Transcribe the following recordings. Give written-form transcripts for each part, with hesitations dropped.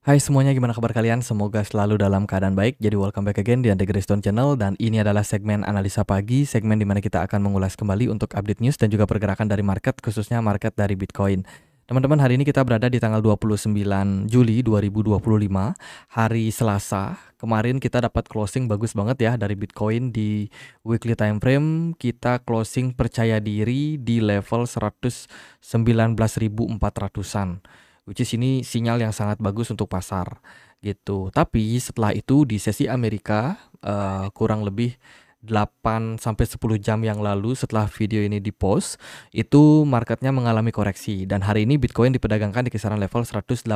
Hai semuanya, gimana kabar kalian? Semoga selalu dalam keadaan baik. Jadi welcome back again di Andre Greystone Channel, dan ini adalah segmen analisa pagi, segmen di mana kita akan mengulas kembali untuk update news dan juga pergerakan dari market, khususnya market dari Bitcoin. Teman-teman, hari ini kita berada di tanggal 29 Juli 2025, hari Selasa. Kemarin kita dapat closing bagus banget ya dari Bitcoin di weekly time frame. Kita closing percaya diri di level 119.400-an. Which is ini sinyal yang sangat bagus untuk pasar gitu. Tapi setelah itu di sesi Amerika kurang lebih 8 sampai 10 jam yang lalu setelah video ini di-post, itu marketnya mengalami koreksi, dan hari ini Bitcoin diperdagangkan di kisaran level 118.000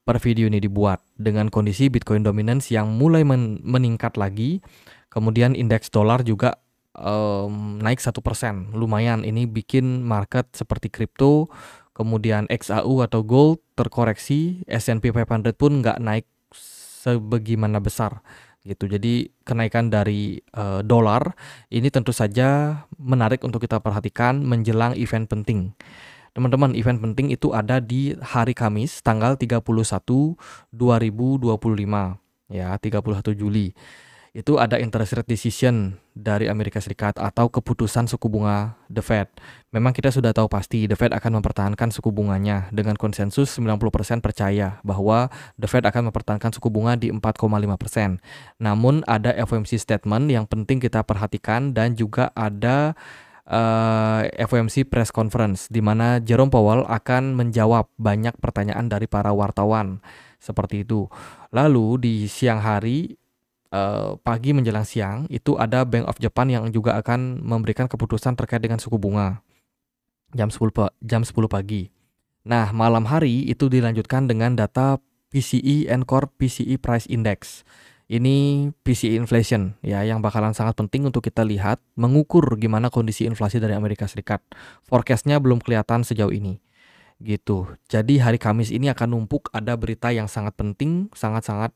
per video ini dibuat, dengan kondisi Bitcoin dominance yang mulai meningkat lagi. Kemudian indeks dolar juga naik 1%, lumayan. Ini bikin market seperti kripto, kemudian XAU atau gold terkoreksi, S&P 500 pun nggak naik sebagaimana besar gitu. Jadi kenaikan dari dolar ini tentu saja menarik untuk kita perhatikan menjelang event penting. Teman-teman, event penting itu ada di hari Kamis tanggal 31 2025 ya, 31 Juli. Itu ada interest rate decision dari Amerika Serikat atau keputusan suku bunga The Fed. Memang kita sudah tahu pasti The Fed akan mempertahankan suku bunganya dengan konsensus 90% percaya bahwa The Fed akan mempertahankan suku bunga di 4,5%. Namun ada FOMC statement yang penting kita perhatikan, dan juga ada FOMC press conference di mana Jerome Powell akan menjawab banyak pertanyaan dari para wartawan. Seperti itu. Lalu di siang hari, pagi menjelang siang, itu ada Bank of Japan yang juga akan memberikan keputusan terkait dengan suku bunga jam 10 pagi. Nah, malam hari itu dilanjutkan dengan data PCE and Core PCE Price Index. Ini PCE inflation ya, yang bakalan sangat penting untuk kita lihat, mengukur gimana kondisi inflasi dari Amerika Serikat. Forecastnya belum kelihatan sejauh ini gitu. Jadi hari Kamis ini akan numpuk ada berita yang sangat penting, sangat-sangat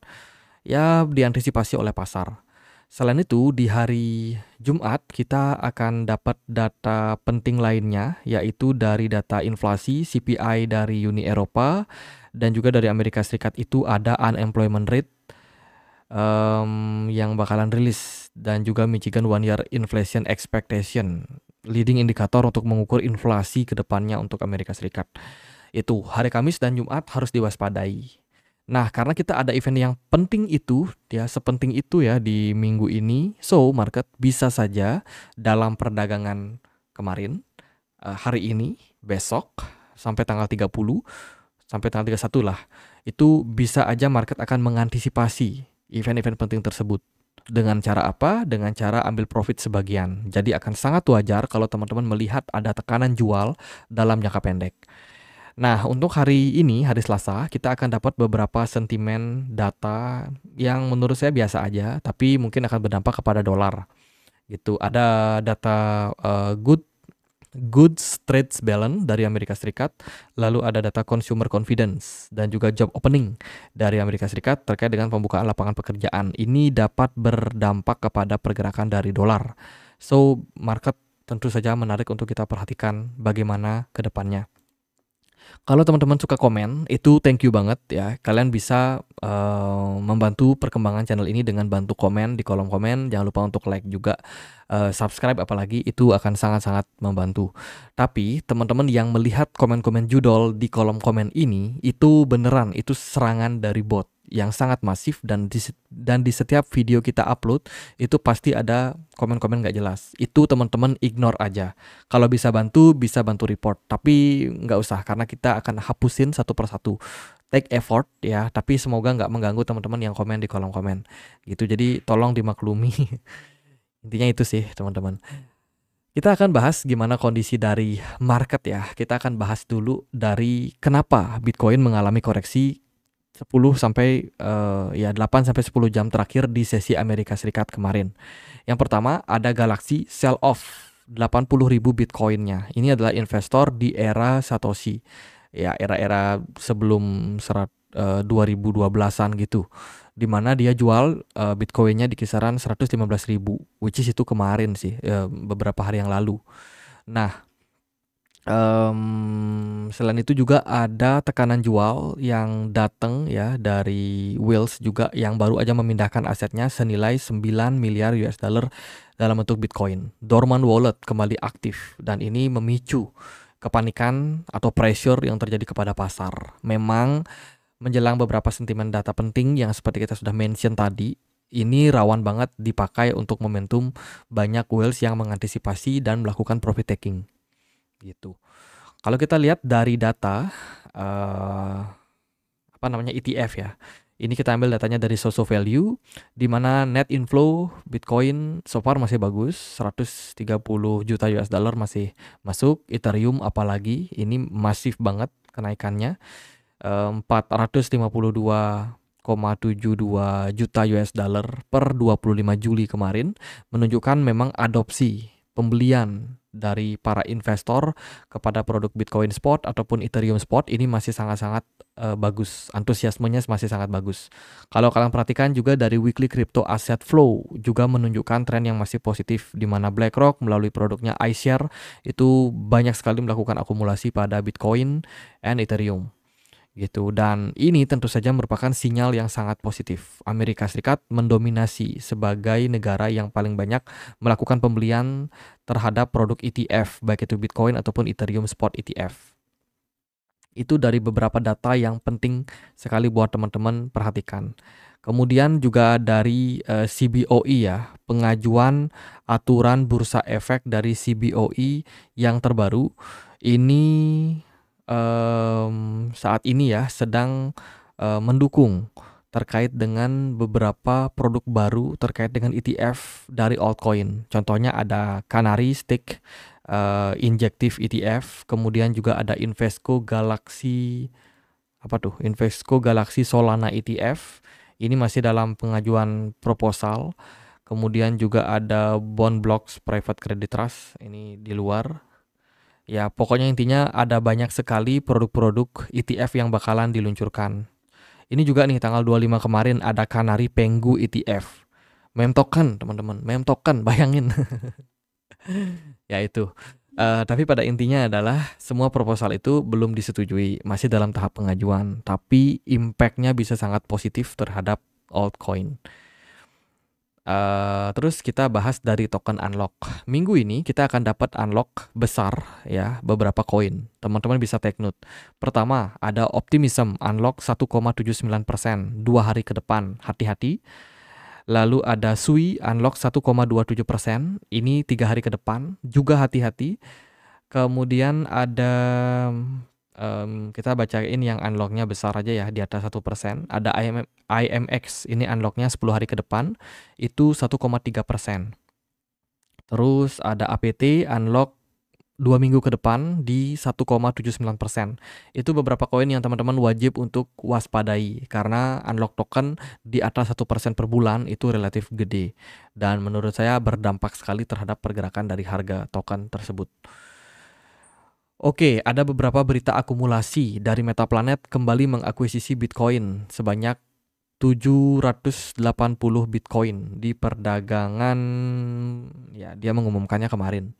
ya diantisipasi oleh pasar. Selain itu, di hari Jumat kita akan dapat data penting lainnya, yaitu dari data inflasi CPI dari Uni Eropa, dan juga dari Amerika Serikat itu ada unemployment rate yang bakalan rilis, dan juga Michigan One Year Inflation Expectation, leading indikator untuk mengukur inflasi ke depannya untuk Amerika Serikat. Itu hari Kamis dan Jumat harus diwaspadai. Nah, karena kita ada event yang penting itu, ya sepenting itu ya di minggu ini, so market bisa saja dalam perdagangan kemarin, hari ini, besok, sampai tanggal 30, sampai tanggal 31 lah, itu bisa aja market akan mengantisipasi event-event penting tersebut. Dengan cara apa? Dengan cara ambil profit sebagian. Jadi akan sangat wajar kalau teman-teman melihat ada tekanan jual dalam jangka pendek. Nah, untuk hari ini, hari Selasa, kita akan dapat beberapa sentimen data yang menurut saya biasa aja, tapi mungkin akan berdampak kepada dolar. Gitu. Ada data goods trades balance dari Amerika Serikat, lalu ada data consumer confidence dan juga job opening dari Amerika Serikat terkait dengan pembukaan lapangan pekerjaan. Ini dapat berdampak kepada pergerakan dari dolar. So, market tentu saja menarik untuk kita perhatikan bagaimana ke depannya. Kalau teman-teman suka komen, itu thank you banget ya. Kalian bisa membantu perkembangan channel ini dengan bantu komen di kolom komen. Jangan lupa untuk like juga, subscribe apalagi, itu akan sangat-sangat membantu. Tapi teman-teman yang melihat komen-komen judul di kolom komen ini, itu beneran, itu serangan dari bot yang sangat masif, dan di setiap video kita upload itu pasti ada komen-komen gak jelas. Itu teman-teman ignore aja. Kalau bisa bantu report, tapi nggak usah karena kita akan hapusin satu persatu. Take effort ya, tapi semoga nggak mengganggu teman-teman yang komen di kolom komen gitu. Jadi tolong dimaklumi. Intinya itu sih teman-teman. Kita akan bahas gimana kondisi dari market ya. Kita akan bahas dulu dari kenapa Bitcoin mengalami koreksi 10 sampai 8 sampai 10 jam terakhir di sesi Amerika Serikat kemarin. Yang pertama ada Galaxy sell off 80.000 Bitcoinnya. Ini adalah investor di era Satoshi. Ya, era-era sebelum 2012-an gitu. Dimana dia jual Bitcoinnya di kisaran 115.000, which is itu kemarin sih, beberapa hari yang lalu. Nah, Selain itu juga ada tekanan jual yang datang ya dari Wales juga yang baru aja memindahkan asetnya senilai 9 miliar US dollar dalam bentuk Bitcoin. Dormant wallet kembali aktif dan ini memicu kepanikan atau pressure yang terjadi kepada pasar. Memang menjelang beberapa sentimen data penting yang seperti kita sudah mention tadi, ini rawan banget dipakai untuk momentum banyak whales yang mengantisipasi dan melakukan profit taking gitu. Kalau kita lihat dari data ETF ya. Ini kita ambil datanya dari Soso Value di mana net inflow Bitcoin so far masih bagus, 130 juta US dollar masih masuk, Ethereum apalagi ini masif banget kenaikannya. 452,72 juta US dollar per 25 Juli kemarin menunjukkan memang adopsi pembelian dari para investor kepada produk Bitcoin Spot ataupun Ethereum Spot ini masih sangat-sangat bagus, antusiasmenya masih sangat bagus. Kalau kalian perhatikan juga dari weekly crypto asset flow juga menunjukkan tren yang masih positif di mana BlackRock melalui produknya iShare itu banyak sekali melakukan akumulasi pada Bitcoin and Ethereum gitu. Dan ini tentu saja merupakan sinyal yang sangat positif. Amerika Serikat mendominasi sebagai negara yang paling banyak melakukan pembelian terhadap produk ETF, baik itu Bitcoin ataupun Ethereum Spot ETF. Itu dari beberapa data yang penting sekali buat teman-teman perhatikan. Kemudian juga dari CBOE ya, pengajuan aturan bursa efek dari CBOE yang terbaru. Ini saat ini ya sedang mendukung terkait dengan beberapa produk baru terkait dengan ETF dari altcoin. Contohnya ada Canary Stick Injective ETF, kemudian juga ada Invesco Galaxy Invesco Galaxy Solana ETF. Ini masih dalam pengajuan proposal. Kemudian juga ada Bond Blocks Private Credit Trust, ini di luar. Ya, pokoknya intinya ada banyak sekali produk-produk ETF yang bakalan diluncurkan. Ini juga nih tanggal 25 kemarin ada Canary Pengu ETF. Meme token, teman-teman. Meme token, bayangin. Ya itu. Tapi pada intinya adalah semua proposal itu belum disetujui, masih dalam tahap pengajuan. Tapi impact-nya bisa sangat positif terhadap altcoin. Terus kita bahas dari token unlock. Minggu ini kita akan dapat unlock besar ya, beberapa koin. Teman-teman bisa take note. Pertama, ada Optimism unlock 1,79%, 2 hari ke depan. Hati-hati. Lalu ada Sui unlock 1,27%, ini 3 hari ke depan, juga hati-hati. Kemudian ada kita bacain yang unlocknya besar aja ya, di atas 1%. Ada IMX, ini unlocknya 10 hari ke depan, itu 1,3%. Terus ada APT unlock 2 minggu ke depan di 1,79%. Itu beberapa koin yang teman-teman wajib untuk waspadai karena unlock token di atas 1% per bulan itu relatif gede. Dan menurut saya berdampak sekali terhadap pergerakan dari harga token tersebut. Oke, ada beberapa berita akumulasi dari Metaplanet kembali mengakuisisi Bitcoin sebanyak 780 Bitcoin di perdagangan, ya dia mengumumkannya kemarin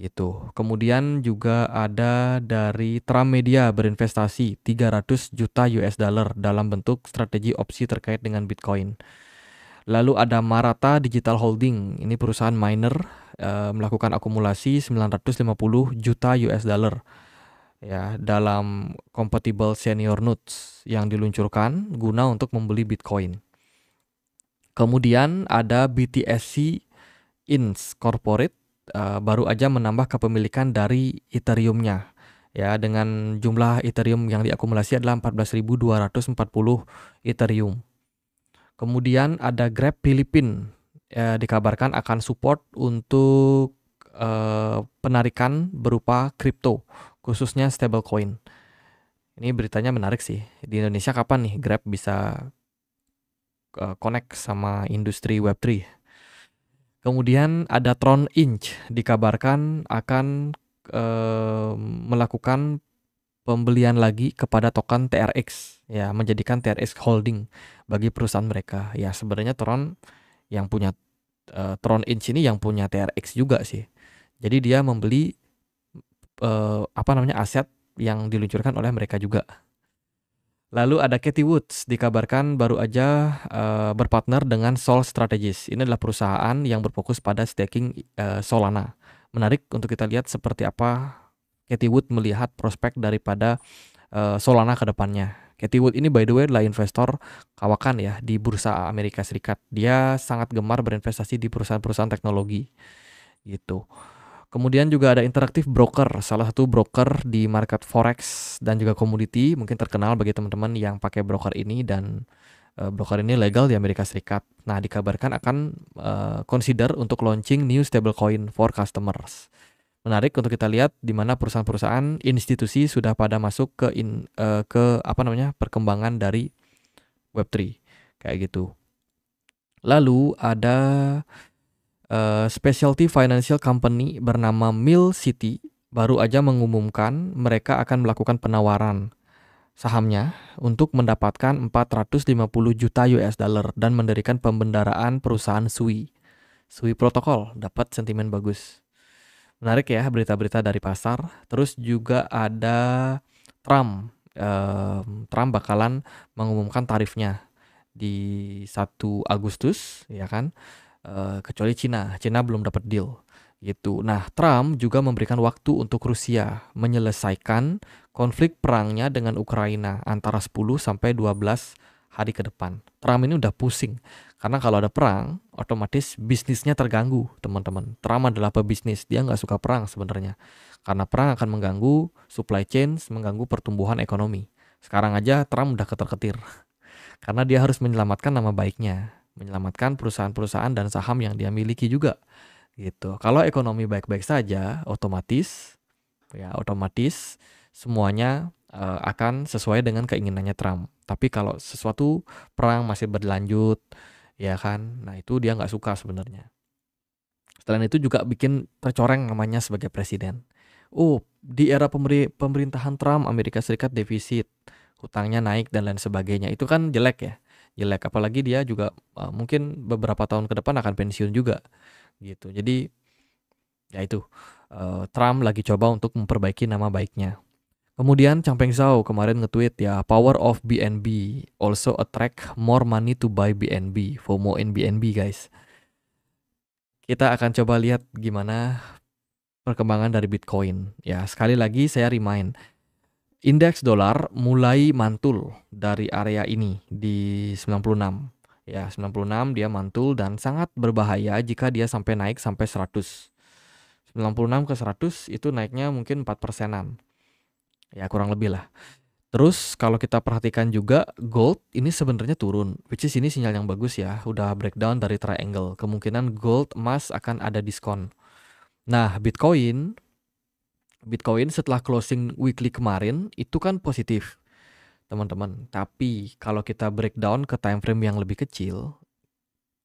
gitu. Kemudian juga ada dari Trump Media berinvestasi 300 juta US dollar dalam bentuk strategi opsi terkait dengan Bitcoin. Lalu ada Marata Digital Holding, ini perusahaan miner melakukan akumulasi 950 juta US dollar ya dalam compatible senior notes yang diluncurkan guna untuk membeli Bitcoin. Kemudian ada BTSC Inc. Corporate baru aja menambah kepemilikan dari Ethereum-nya ya dengan jumlah Ethereum yang diakumulasi adalah 14.240 Ethereum. Kemudian ada Grab Philippines dikabarkan akan support untuk penarikan berupa kripto, khususnya stablecoin. Ini beritanya menarik sih. Di Indonesia kapan nih Grab bisa connect sama industri Web3? Kemudian ada Tron Inc. dikabarkan akan melakukan pembelian lagi kepada token TRX, ya menjadikan TRX holding bagi perusahaan mereka. Ya sebenarnya Tron yang punya Tron Inc ini yang punya TRX juga sih. Jadi dia membeli aset yang diluncurkan oleh mereka juga. Lalu ada Cathie Woods, dikabarkan baru aja berpartner dengan Sol Strategies. Ini adalah perusahaan yang berfokus pada staking Solana. Menarik untuk kita lihat seperti apa Cathie Wood melihat prospek daripada Solana ke depannya. Cathie Wood ini by the way adalah investor kawakan ya di bursa Amerika Serikat. Dia sangat gemar berinvestasi di perusahaan-perusahaan teknologi gitu. Kemudian juga ada Interactive Broker, salah satu broker di market forex dan juga komoditi, mungkin terkenal bagi teman-teman yang pakai broker ini, dan broker ini legal di Amerika Serikat. Nah, dikabarkan akan consider untuk launching new stablecoin for customers. Menarik untuk kita lihat di mana perusahaan-perusahaan institusi sudah pada masuk ke perkembangan dari Web3 kayak gitu. Lalu ada specialty financial company bernama Mill City baru aja mengumumkan mereka akan melakukan penawaran sahamnya untuk mendapatkan 450 juta US dollar dan mendirikan pembendaraan perusahaan Sui. Sui Protocol dapat sentimen bagus. Menarik ya berita-berita dari pasar. Terus juga ada Trump. Trump bakalan mengumumkan tarifnya di 1 Agustus, ya kan? Kecuali Cina belum dapat deal gitu. Nah, Trump juga memberikan waktu untuk Rusia menyelesaikan konflik perangnya dengan Ukraina antara 10 sampai 12 hari ke depan. Trump ini udah pusing karena kalau ada perang, otomatis bisnisnya terganggu, teman-teman. Trump adalah pebisnis, dia nggak suka perang sebenarnya. Karena perang akan mengganggu supply chain, mengganggu pertumbuhan ekonomi. Sekarang aja Trump udah ketar-ketir karena dia harus menyelamatkan nama baiknya, menyelamatkan perusahaan-perusahaan dan saham yang dia miliki juga gitu. Kalau ekonomi baik-baik saja, otomatis semuanya akan sesuai dengan keinginannya Trump. Tapi kalau sesuatu perang masih berlanjut, ya kan, nah itu dia nggak suka sebenarnya. Selain itu juga bikin tercoreng namanya sebagai presiden. Di era pemerintahan Trump, Amerika Serikat defisit, hutangnya naik dan lain sebagainya. Itu kan jelek ya. Jelek, apalagi dia juga mungkin beberapa tahun ke depan akan pensiun juga gitu. Jadi ya itu, Trump lagi coba untuk memperbaiki nama baiknya. Kemudian Changpeng Zhao kemarin nge-tweet ya, power of BNB also attract more money to buy BNB, FOMO in BNB guys. Kita akan coba lihat gimana perkembangan dari Bitcoin. Ya, sekali lagi saya remind, indeks dolar mulai mantul dari area ini di 96. Ya, 96 dia mantul dan sangat berbahaya jika dia sampai naik sampai 100. 96 ke 100 itu naiknya mungkin 4%-an. Ya, kurang lebih lah. Terus kalau kita perhatikan juga gold ini sebenarnya turun, which is ini sinyal yang bagus ya, udah breakdown dari triangle. Kemungkinan gold emas akan ada diskon. Nah, Bitcoin setelah closing weekly kemarin itu kan positif, teman-teman. Tapi kalau kita breakdown ke time frame yang lebih kecil,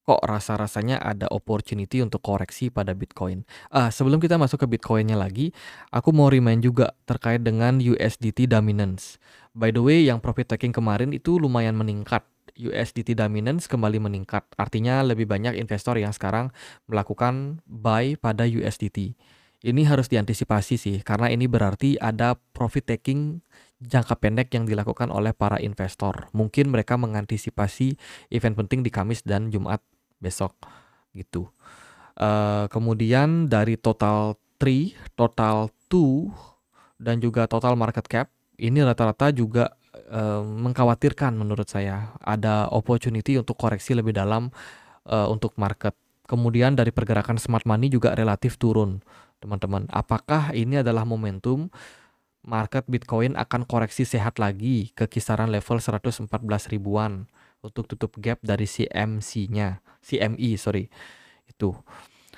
kok rasa-rasanya ada opportunity untuk koreksi pada Bitcoin. Sebelum kita masuk ke Bitcoinnya lagi, aku mau remind juga terkait dengan USDT dominance. By the way, yang profit taking kemarin itu lumayan meningkat. USDT dominance kembali meningkat. Artinya lebih banyak investor yang sekarang melakukan buy pada USDT. Ini harus diantisipasi sih, karena ini berarti ada profit taking jangka pendek yang dilakukan oleh para investor. Mungkin mereka mengantisipasi event penting di Kamis dan Jumat besok gitu. Kemudian dari total 3, total 2, dan juga total market cap, ini rata-rata juga mengkhawatirkan menurut saya. Ada opportunity untuk koreksi lebih dalam untuk market. Kemudian dari pergerakan smart money juga relatif turun, teman-teman. Apakah ini adalah momentum market Bitcoin akan koreksi sehat lagi ke kisaran level 114 ribuan untuk tutup gap dari CME itu.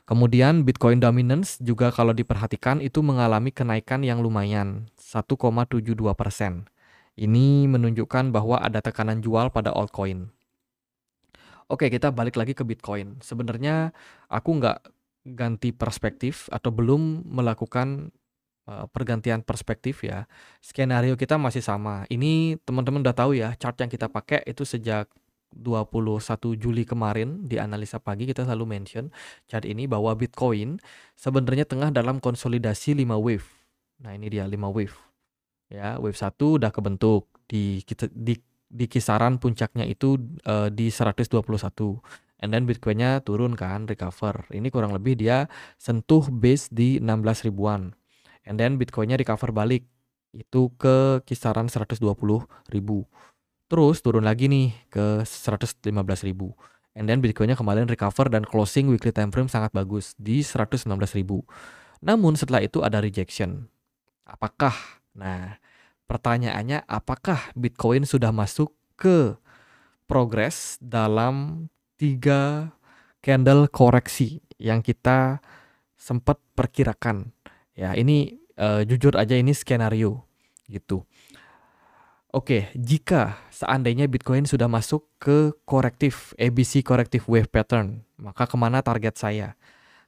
Kemudian Bitcoin dominance juga kalau diperhatikan itu mengalami kenaikan yang lumayan 1,72%. Ini menunjukkan bahwa ada tekanan jual pada altcoin. Oke, kita balik lagi ke Bitcoin. Sebenarnya aku nggak ganti perspektif atau belum melakukan pergantian perspektif ya. Skenario kita masih sama. Ini teman-teman udah tahu ya, chart yang kita pakai itu sejak 21 Juli kemarin di analisa pagi kita selalu mention chart ini bahwa Bitcoin sebenarnya tengah dalam konsolidasi 5 wave. Nah, ini dia 5 wave. Ya, wave 1 udah kebentuk di kisaran puncaknya itu di 121. And then Bitcoin-nya turun kan, recover. Ini kurang lebih dia sentuh base di 16 ribuan. And then Bitcoin-nya recover balik. Itu ke kisaran 120 ribu. Terus turun lagi nih ke 115 ribu. And then Bitcoin-nya kemarin recover dan closing weekly time frame sangat bagus di 116 ribu. Namun setelah itu ada rejection. Apakah? Nah, pertanyaannya apakah Bitcoin sudah masuk ke progres dalam 3 candle koreksi yang kita sempat perkirakan. Ya, ini jujur aja ini skenario gitu. Oke, jika seandainya Bitcoin sudah masuk ke korektif, ABC Corrective Wave Pattern, maka kemana target saya?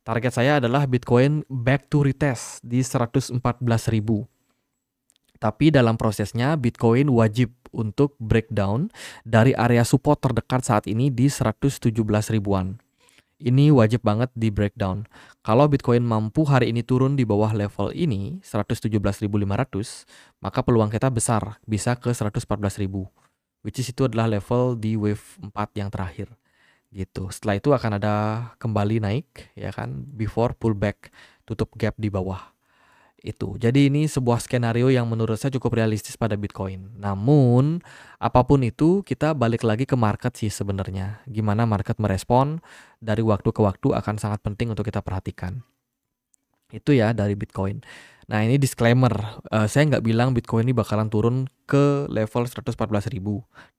Target saya adalah Bitcoin back to retest di 114.000. Tapi dalam prosesnya Bitcoin wajib untuk breakdown dari area support terdekat saat ini di 117 ribuan. Ini wajib banget di breakdown. Kalau Bitcoin mampu hari ini turun di bawah level ini 117.500, maka peluang kita besar bisa ke 114.000. Which is itu adalah level di wave 4 yang terakhir. Gitu. Setelah itu akan ada kembali naik ya kan before pullback, tutup gap di bawah. Itu. Jadi ini sebuah skenario yang menurut saya cukup realistis pada Bitcoin. Namun, apapun itu kita balik lagi ke market sih sebenarnya. Gimana market merespon dari waktu ke waktu akan sangat penting untuk kita perhatikan. Itu ya dari Bitcoin. Nah ini disclaimer, saya nggak bilang Bitcoin ini bakalan turun ke level 114.000.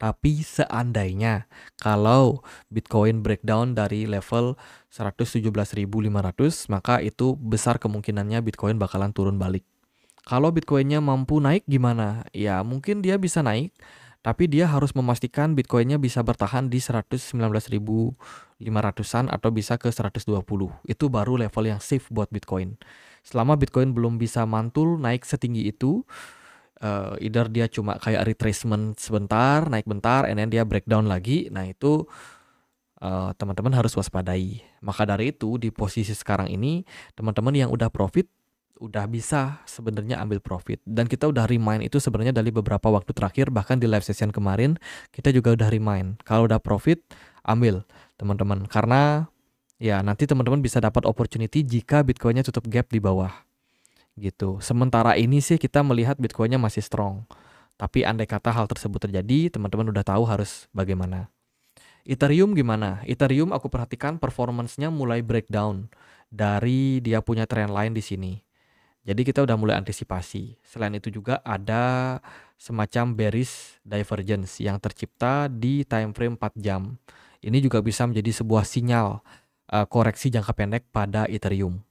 Tapi seandainya kalau Bitcoin breakdown dari level 117.500, maka itu besar kemungkinannya Bitcoin bakalan turun balik. Kalau Bitcoinnya mampu naik gimana? Ya mungkin dia bisa naik, tapi dia harus memastikan Bitcoinnya bisa bertahan di 119.500-an atau bisa ke 120. Itu baru level yang safe buat Bitcoin. Selama Bitcoin belum bisa mantul naik setinggi itu, either dia cuma kayak retracement sebentar, naik bentar, and then dia breakdown lagi. Nah itu teman-teman harus waspadai. Maka dari itu di posisi sekarang ini, teman-teman yang udah profit, udah bisa sebenarnya ambil profit. Dan kita udah remind itu sebenarnya dari beberapa waktu terakhir, bahkan di live session kemarin, kita juga udah remind. Kalau udah profit, ambil teman-teman. Karena ya nanti teman-teman bisa dapat opportunity jika Bitcoinnya tutup gap di bawah gitu. Sementara ini sih kita melihat Bitcoinnya masih strong. Tapi andai kata hal tersebut terjadi, teman-teman udah tahu harus bagaimana. Ethereum gimana? Ethereum aku perhatikan performance-nya mulai breakdown dari dia punya trend line di sini. Jadi kita udah mulai antisipasi. Selain itu juga ada semacam bearish divergence yang tercipta di time frame 4 jam. Ini juga bisa menjadi sebuah sinyal koreksi jangka pendek pada Ethereum.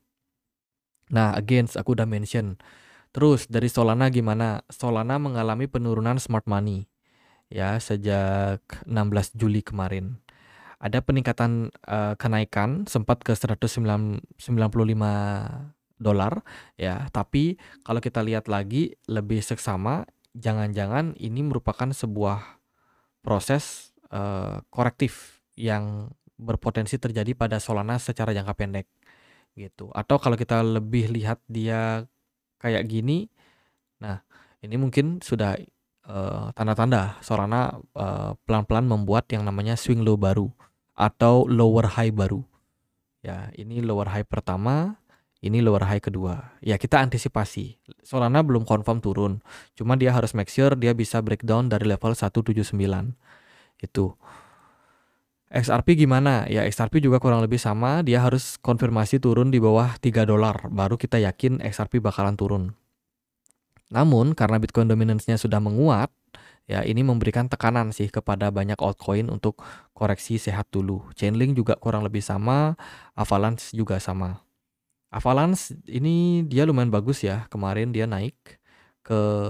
Nah, again, aku udah mention. Terus dari Solana gimana? Solana mengalami penurunan smart money ya sejak 16 Juli kemarin. Ada peningkatan kenaikan sempat ke 195 dolar ya, tapi kalau kita lihat lagi lebih seksama, jangan-jangan ini merupakan sebuah proses korektif yang berpotensi terjadi pada Solana secara jangka pendek gitu. Atau kalau kita lebih lihat dia kayak gini, nah ini mungkin sudah tanda-tanda Solana pelan-pelan membuat yang namanya swing low baru atau lower high baru. Ya, ini lower high pertama, ini lower high kedua. Ya, kita antisipasi. Solana belum confirm turun, cuma dia harus make sure dia bisa breakdown dari level 179. Itu. XRP gimana? Ya XRP juga kurang lebih sama, dia harus konfirmasi turun di bawah 3 dolar, baru kita yakin XRP bakalan turun. Namun karena Bitcoin dominance-nya sudah menguat, ya ini memberikan tekanan sih kepada banyak altcoin untuk koreksi sehat dulu. Chainlink juga kurang lebih sama, Avalanche juga sama. Avalanche ini dia lumayan bagus ya, kemarin dia naik ke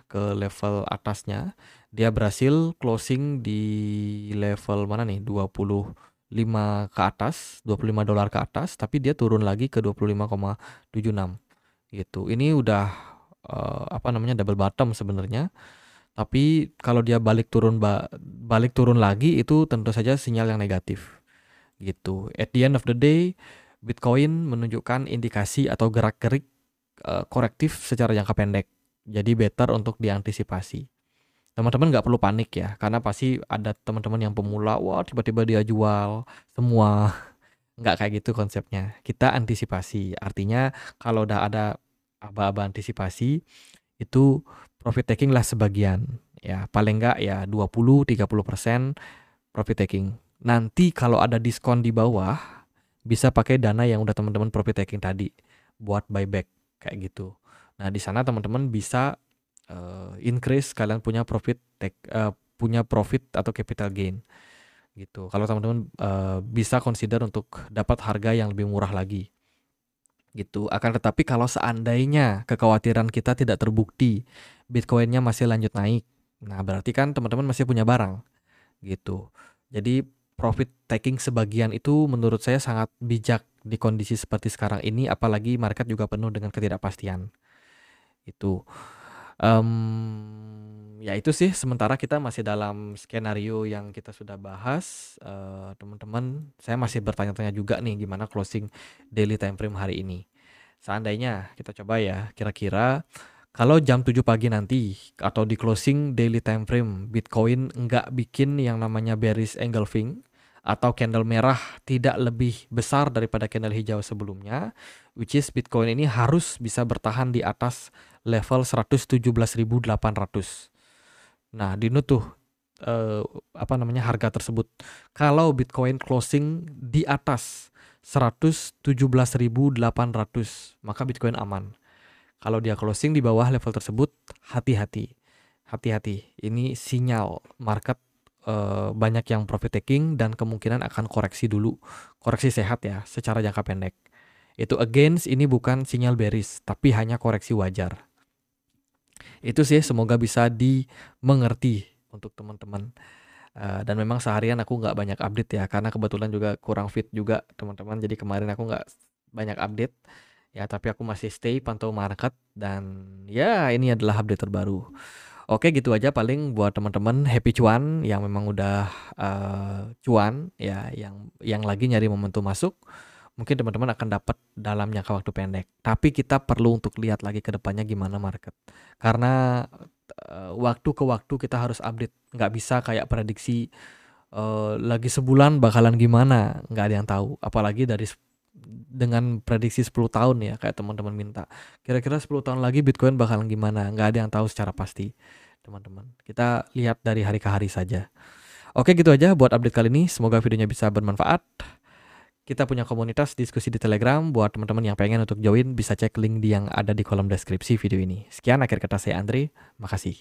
ke level atasnya. Dia berhasil closing di level mana nih? 25 ke atas, 25 dolar ke atas, tapi dia turun lagi ke 25,76 gitu. Ini udah double bottom sebenarnya. Tapi kalau dia balik turun lagi itu tentu saja sinyal yang negatif gitu. At the end of the day, Bitcoin menunjukkan indikasi atau gerak-gerik korektif secara jangka pendek Jadi better untuk diantisipasi. Teman-teman nggak perlu panik ya, karena pasti ada teman-teman yang pemula, wah tiba-tiba dia jual semua. Nggak kayak gitu konsepnya. Kita antisipasi. Artinya kalau udah ada aba-aba antisipasi, itu profit taking lah sebagian. Ya, paling nggak ya 20-30% profit taking. Nanti kalau ada diskon di bawah, bisa pakai dana yang udah teman-teman profit taking tadi buat buyback kayak gitu. Nah, di sana teman-teman bisa increase kalian punya profit atau capital gain gitu. Kalau teman-teman bisa consider untuk dapat harga yang lebih murah lagi gitu. Akan tetapi kalau seandainya kekhawatiran kita tidak terbukti, Bitcoin-nya masih lanjut naik, nah berarti kan teman-teman masih punya barang gitu. Jadi profit taking sebagian itu menurut saya sangat bijak di kondisi seperti sekarang ini, apalagi market juga penuh dengan ketidakpastian. Itu. Ya itu sih, sementara kita masih dalam skenario yang kita sudah bahas, teman-teman, saya masih bertanya-tanya juga nih gimana closing daily time frame hari ini. Seandainya kita coba ya, kira-kira kalau jam 7 pagi nanti atau di closing daily time frame Bitcoin nggak bikin yang namanya bearish engulfing atau candle merah tidak lebih besar daripada candle hijau sebelumnya, which is Bitcoin ini harus bisa bertahan di atas level 117.800. Nah, Dino tuh harga tersebut. Kalau Bitcoin closing di atas 117.800, maka Bitcoin aman. Kalau dia closing di bawah level tersebut, hati-hati. Hati-hati. Ini sinyal market banyak yang profit taking dan kemungkinan akan koreksi dulu. Koreksi sehat ya, secara jangka pendek. Itu against, ini bukan sinyal bearish, tapi hanya koreksi wajar. Itu sih, semoga bisa dimengerti untuk teman-teman. Dan memang seharian aku nggak banyak update ya, karena kebetulan juga kurang fit juga teman-teman. Jadi kemarin aku nggak banyak update ya, tapi aku masih stay pantau market dan ya ini adalah update terbaru. Oke, gitu aja paling buat teman-teman happy cuan yang memang udah cuan ya, yang lagi nyari momentum masuk. Mungkin teman-teman akan dapat dalam jangka waktu pendek. Tapi kita perlu untuk lihat lagi ke depannya gimana market. Karena waktu ke waktu kita harus update. Nggak bisa kayak prediksi lagi sebulan bakalan gimana. Nggak ada yang tahu. Apalagi dengan prediksi 10 tahun ya, kayak teman-teman minta. Kira-kira 10 tahun lagi Bitcoin bakalan gimana. Nggak ada yang tahu secara pasti, teman-teman. Kita lihat dari hari ke hari saja. Oke, gitu aja buat update kali ini. Semoga videonya bisa bermanfaat. Kita punya komunitas diskusi di Telegram. Buat teman-teman yang pengen untuk join, bisa cek link yang ada di kolom deskripsi video ini. Sekian, akhir kata saya Andre. Makasih.